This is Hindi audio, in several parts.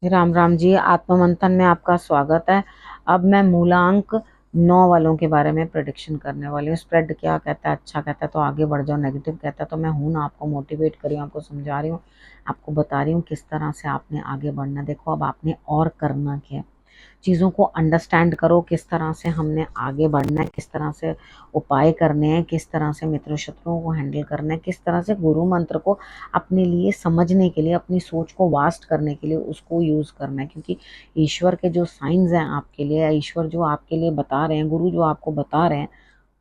राम राम जी, आत्ममंथन में आपका स्वागत है। अब मैं मूलांक 9 वालों के बारे में प्रेडिक्शन करने वाली हूँ। स्प्रेड क्या कहता है, अच्छा कहता है तो आगे बढ़ जाओ, नेगेटिव कहता है तो मैं हूँ ना, आपको मोटिवेट कर रही हूँ, आपको समझा रही हूँ, आपको बता रही हूँ किस तरह से आपने आगे बढ़ना। देखो अब आपने और करना क्या है, चीज़ों को अंडरस्टैंड करो, किस तरह से हमने आगे बढ़ना है, किस तरह से उपाय करने हैं, किस तरह से मित्र शत्रुओं को हैंडल करना है, किस तरह से गुरु मंत्र को अपने लिए समझने के लिए, अपनी सोच को वास्ट करने के लिए उसको यूज़ करना है। क्योंकि ईश्वर के जो साइंस हैं आपके लिए, या ईश्वर जो आपके लिए बता रहे हैं, गुरु जो आपको बता रहे हैं,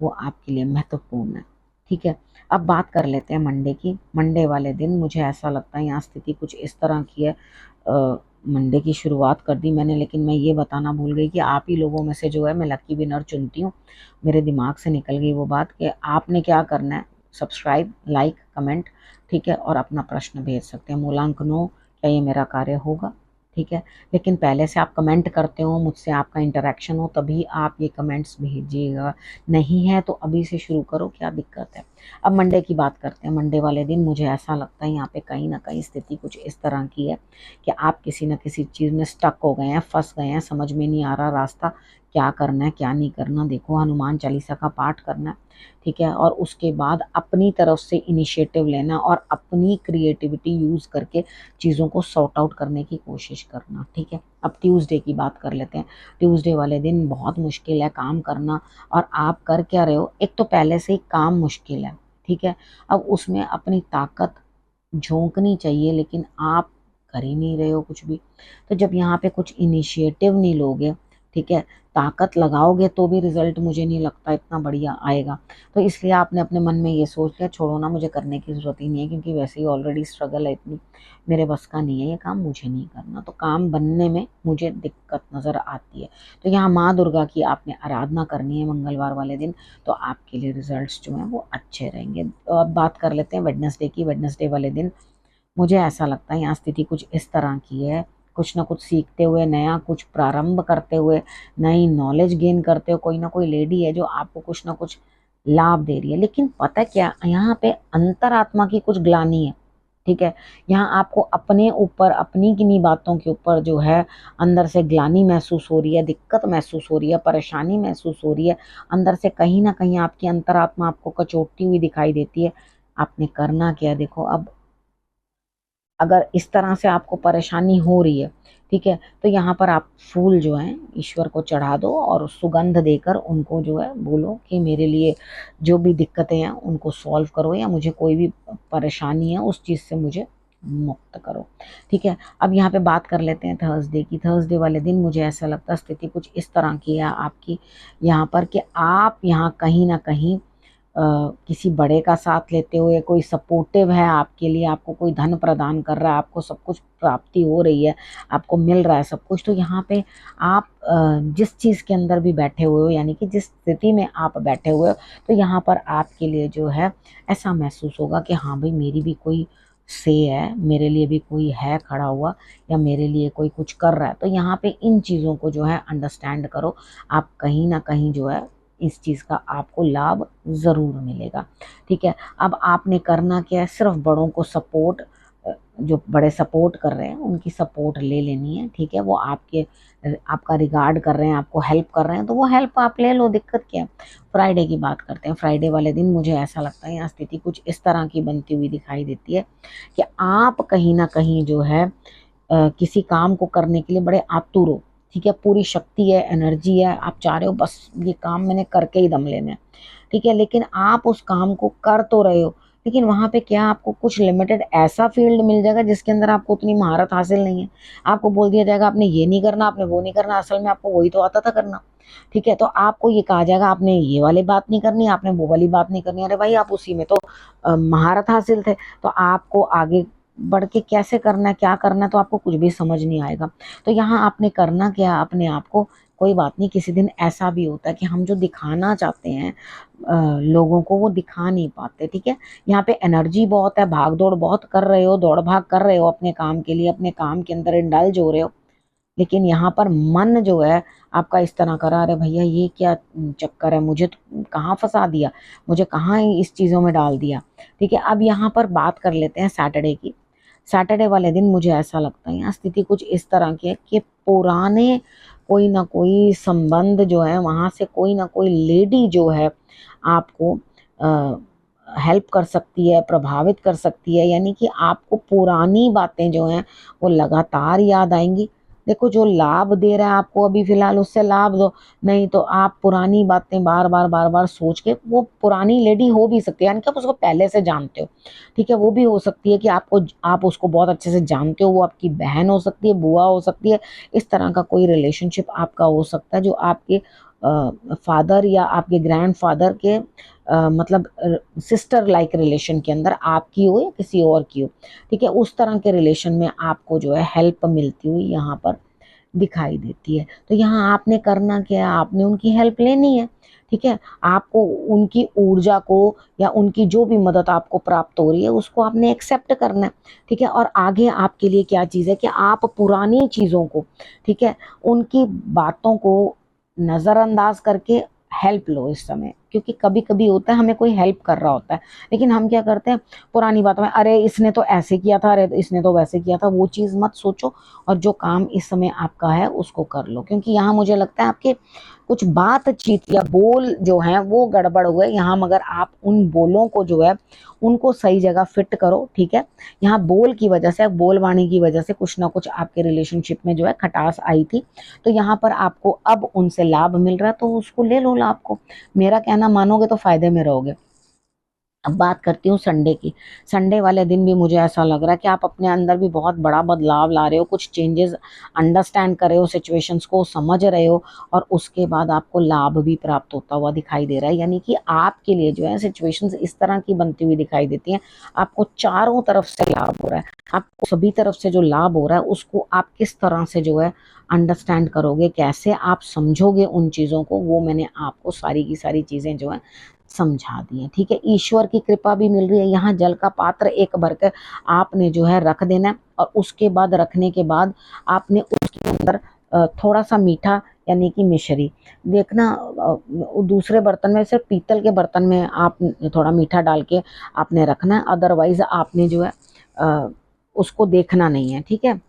वो आपके लिए महत्वपूर्ण है। ठीक है, अब बात कर लेते हैं मंडे की। मंडे वाले दिन मुझे ऐसा लगता है यहाँ स्थिति कुछ इस तरह की है। मंडे की शुरुआत कर दी मैंने, लेकिन मैं ये बताना भूल गई कि आप ही लोगों में से जो है मैं लकी विनर चुनती हूँ। मेरे दिमाग से निकल गई वो बात कि आपने क्या करना है, सब्सक्राइब, लाइक, कमेंट, ठीक है, और अपना प्रश्न भेज सकते हैं। मूलांक 9, क्या ये मेरा कार्य होगा? ठीक है, लेकिन पहले से आप कमेंट करते हो, मुझसे आपका इंटरेक्शन हो, तभी आप ये कमेंट्स भेजिएगा। नहीं है तो अभी से शुरू करो, क्या दिक्कत है। अब मंडे की बात करते हैं। मंडे वाले दिन मुझे ऐसा लगता है यहाँ पे कहीं ना कहीं स्थिति कुछ इस तरह की है कि आप किसी न किसी चीज़ में स्टक हो गए हैं, फंस गए हैं, समझ में नहीं आ रहा रास्ता, क्या करना है क्या नहीं करना। देखो हनुमान चालीसा का पाठ करना है, ठीक है, और उसके बाद अपनी तरफ से इनिशिएटिव लेना और अपनी क्रिएटिविटी यूज़ करके चीज़ों को सॉर्ट आउट करने की कोशिश करना। ठीक है, अब ट्यूसडे की बात कर लेते हैं। ट्यूसडे वाले दिन बहुत मुश्किल है काम करना, और आप कर क्या रहे हो, एक तो पहले से ही काम मुश्किल है, ठीक है, अब उसमें अपनी ताकत झोंकनी चाहिए, लेकिन आप कर ही नहीं रहे हो कुछ भी। तो जब यहाँ पे कुछ इनिशिएटिव नहीं लोगे, ठीक है, ताकत लगाओगे तो भी रिजल्ट मुझे नहीं लगता इतना बढ़िया आएगा। तो इसलिए आपने अपने मन में ये सोच लिया, छोड़ो ना, मुझे करने की ज़रूरत ही नहीं है, क्योंकि वैसे ही ऑलरेडी स्ट्रगल है इतनी, मेरे बस का नहीं है ये काम, मुझे नहीं करना। तो काम बनने में मुझे दिक्कत नज़र आती है। तो यहाँ माँ दुर्गा की आपने आराधना करनी है मंगलवार वाले दिन, तो आपके लिए रिजल्ट्स जो हैं वो अच्छे रहेंगे। तो अब बात कर लेते हैं वेडनेसडे की। वेडनेसडे वाले दिन मुझे ऐसा लगता है यहाँ स्थिति कुछ इस तरह की है, कुछ ना कुछ सीखते हुए, नया कुछ प्रारंभ करते हुए, नई नॉलेज गेन करते हुए, कोई ना कोई लेडी है जो आपको कुछ ना कुछ लाभ दे रही है। लेकिन पता क्या, यहाँ पे अंतरात्मा की कुछ ग्लानि है। ठीक है, यहाँ आपको अपने ऊपर, अपनी किन्हीं बातों के ऊपर जो है अंदर से ग्लानि महसूस हो रही है, दिक्कत महसूस हो रही है, परेशानी महसूस हो रही है। अंदर से कहीं ना कहीं आपकी अंतरात्मा आपको कचोटती हुई दिखाई देती है। आपने करना क्या है, देखो अब अगर इस तरह से आपको परेशानी हो रही है, ठीक है, तो यहाँ पर आप फूल जो हैं ईश्वर को चढ़ा दो, और सुगंध देकर उनको जो है बोलो कि मेरे लिए जो भी दिक्कतें हैं उनको सॉल्व करो, या मुझे कोई भी परेशानी है उस चीज़ से मुझे मुक्त करो। ठीक है, अब यहाँ पे बात कर लेते हैं थर्सडे की। थर्सडे वाले दिन मुझे ऐसा लगता है स्थिति कुछ इस तरह की है आपकी यहाँ पर कि आप यहाँ कहीं ना कहीं किसी बड़े का साथ लेते हुए, कोई सपोर्टिव है आपके लिए, आपको कोई धन प्रदान कर रहा है, आपको सब कुछ प्राप्ति हो रही है, आपको मिल रहा है सब कुछ। तो यहाँ पे आप जिस चीज़ के अंदर भी बैठे हुए हो, यानी कि जिस स्थिति में आप बैठे हुए हो, तो यहाँ पर आपके लिए जो है ऐसा महसूस होगा कि हाँ भाई, मेरी भी कोई से है, मेरे लिए भी कोई है खड़ा हुआ, या मेरे लिए कोई कुछ कर रहा है। तो यहाँ पे इन चीज़ों को जो है अंडरस्टैंड करो, आप कहीं ना कहीं जो है इस चीज़ का आपको लाभ ज़रूर मिलेगा। ठीक है, अब आपने करना क्या है, सिर्फ बड़ों को सपोर्ट, जो बड़े सपोर्ट कर रहे हैं उनकी सपोर्ट ले लेनी है। ठीक है, वो आपका रिगार्ड कर रहे हैं, आपको हेल्प कर रहे हैं, तो वो हेल्प आप ले लो, दिक्कत क्या है। फ्राइडे की बात करते हैं। फ्राइडे वाले दिन मुझे ऐसा लगता है यहाँ स्थिति कुछ इस तरह की बनती हुई दिखाई देती है कि आप कहीं ना कहीं जो है किसी काम को करने के लिए बड़े आतुर हो। ठीक है, पूरी शक्ति है, एनर्जी है, आप चाह रहे हो बस ये काम मैंने करके ही दम लेना है। ठीक है, लेकिन आप उस काम को कर तो रहे हो, लेकिन वहां पे क्या, आपको कुछ लिमिटेड ऐसा फील्ड मिल जाएगा जिसके अंदर आपको उतनी महारत हासिल नहीं है। आपको बोल दिया जाएगा आपने ये नहीं करना, आपने वो नहीं करना, असल में आपको वही तो आता था करना। ठीक है, तो आपको ये कहा जाएगा आपने ये वाली बात नहीं करनी, आपने वो वाली बात नहीं करनी। अरे भाई, आप उसी में तो महारत हासिल थे, तो आपको आगे बढ़ के कैसे करना है, क्या करना है, तो आपको कुछ भी समझ नहीं आएगा। तो यहाँ आपने करना क्या, अपने आप को, कोई बात नहीं, किसी दिन ऐसा भी होता है कि हम जो दिखाना चाहते हैं लोगों को, वो दिखा नहीं पाते। ठीक है, यहाँ पे एनर्जी बहुत है, भाग दौड़ बहुत कर रहे हो, दौड़ भाग कर रहे हो अपने काम के लिए, अपने काम के अंदर इंडल्ज हो रहे हो, लेकिन यहाँ पर मन जो है आपका इस तरह करा, अरे भैया ये क्या चक्कर है, मुझे तो कहाँ फंसा दिया, मुझे कहाँ इस चीज़ों में डाल दिया। ठीक है, अब यहाँ पर बात कर लेते हैं सैटरडे की। सैटरडे वाले दिन मुझे ऐसा लगता है यहाँ स्थिति कुछ इस तरह की है कि पुराने कोई ना कोई संबंध जो है, वहाँ से कोई ना कोई लेडी जो है आपको हेल्प कर सकती है, प्रभावित कर सकती है, यानी कि आपको पुरानी बातें जो हैं वो लगातार याद आएंगी। देखो, जो लाभ दे रहा है आपको अभी फिलहाल उससे लाभ दो, नहीं तो आप पुरानी बातें बार बार सोच के, वो पुरानी लेडी हो भी सकती है, यानी कि आप उसको पहले से जानते हो, ठीक है, वो भी हो सकती है कि आप उसको बहुत अच्छे से जानते हो, वो आपकी बहन हो सकती है, बुआ हो सकती है, इस तरह का कोई रिलेशनशिप आपका हो सकता है जो आपके फादर या आपके ग्रैंडफादर के मतलब सिस्टर लाइक रिलेशन के अंदर आपकी हो या किसी और की हो, ठीक है, उस तरह के रिलेशन में आपको जो है हेल्प मिलती हुई यहाँ पर दिखाई देती है। तो यहाँ आपने करना क्या है, आपने उनकी हेल्प लेनी है, ठीक है, आपको उनकी ऊर्जा को या उनकी जो भी मदद आपको प्राप्त हो रही है उसको आपने एक्सेप्ट करना है, ठीक है, और आगे आपके लिए क्या चीज़ है कि आप पुरानी चीज़ों को, ठीक है, उनकी बातों को नज़रअंदाज करके हेल्प लो इस समय, क्योंकि कभी कभी होता है हमें कोई हेल्प कर रहा होता है, लेकिन हम क्या करते हैं पुरानी बातों में, अरे इसने तो ऐसे किया था, अरे इसने तो वैसे किया था, वो चीज़ मत सोचो, और जो काम इस समय आपका है उसको कर लो, क्योंकि यहाँ मुझे लगता है आपके कुछ बातचीत या बोल जो है वो गड़बड़ हुए यहाँ, मगर आप उन बोलों को जो है उनको सही जगह फिट करो, ठीक है, यहाँ बोल की वजह से, बोलवाणी की वजह से कुछ ना कुछ आपके रिलेशनशिप में जो है खटास आई थी, तो यहाँ पर आपको अब उनसे लाभ मिल रहा है, तो उसको ले लो लाभ को, मेरा कहना मानोगे तो फायदे में रहोगे। अब बात करती हूँ संडे की। संडे वाले दिन भी मुझे ऐसा लग रहा है कि आप अपने अंदर भी बहुत बड़ा बदलाव ला रहे हो, कुछ चेंजेस अंडरस्टैंड कर रहे हो, सिचुएशंस को समझ रहे हो, और उसके बाद आपको लाभ भी प्राप्त होता हुआ दिखाई दे रहा है, यानी कि आपके लिए जो है सिचुएशंस इस तरह की बनती हुई दिखाई देती हैं, आपको चारों तरफ से लाभ हो रहा है, आपको सभी तरफ से जो लाभ हो रहा है उसको आप किस तरह से जो है अंडरस्टैंड करोगे, कैसे आप समझोगे उन चीज़ों को, वो मैंने आपको सारी की सारी चीज़ें जो है समझा दिए, ठीक है। ईश्वर की कृपा भी मिल रही है, यहाँ जल का पात्र एक भर कर आपने जो है रख देना है, और उसके बाद रखने के बाद आपने उसके अंदर थोड़ा सा मीठा यानी कि मिश्री देखना, दूसरे बर्तन में, सिर्फ पीतल के बर्तन में आप थोड़ा मीठा डाल के आपने रखना है, अदरवाइज आपने जो है उसको देखना नहीं है, ठीक है।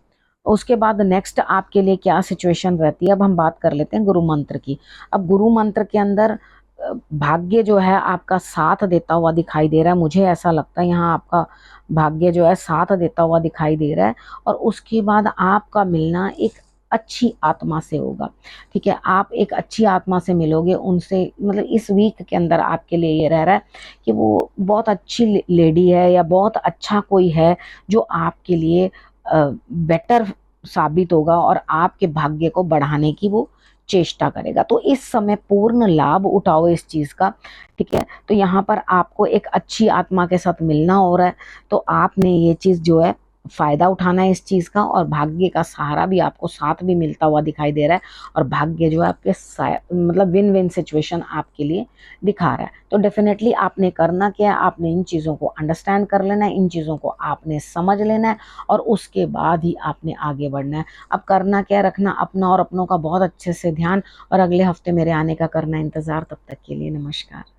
उसके बाद नेक्स्ट आपके लिए क्या सिचुएशन रहती है, अब हम बात कर लेते हैं गुरु मंत्र की। अब गुरु मंत्र के अंदर भाग्य जो है आपका साथ देता हुआ दिखाई दे रहा है, मुझे ऐसा लगता है यहाँ आपका भाग्य जो है साथ देता हुआ दिखाई दे रहा है, और उसके बाद आपका मिलना एक अच्छी आत्मा से होगा, ठीक है, आप एक अच्छी आत्मा से मिलोगे उनसे, मतलब इस वीक के अंदर आपके लिए ये रह रहा है कि वो बहुत अच्छी लेडी है या बहुत अच्छा कोई है जो आपके लिए बेटर साबित होगा और आपके भाग्य को बढ़ाने की वो चेष्टा करेगा, तो इस समय पूर्ण लाभ उठाओ इस चीज का, ठीक है। तो यहाँ पर आपको एक अच्छी आत्मा के साथ मिलना हो रहा है, तो आपने ये चीज जो है फायदा उठाना है इस चीज का, और भाग्य का सहारा भी आपको साथ भी मिलता हुआ दिखाई दे रहा है, और भाग्य जो है आपके मतलब विन विन सिचुएशन आपके लिए दिखा रहा है। तो डेफिनेटली आपने करना क्या है, आपने इन चीज़ों को अंडरस्टैंड कर लेना है, इन चीज़ों को आपने समझ लेना है, और उसके बाद ही आपने आगे बढ़ना है। अब करना क्या, रखना अपना और अपनों का बहुत अच्छे से ध्यान, और अगले हफ्ते मेरे आने का करना इंतज़ार। तब तक के लिए नमस्कार।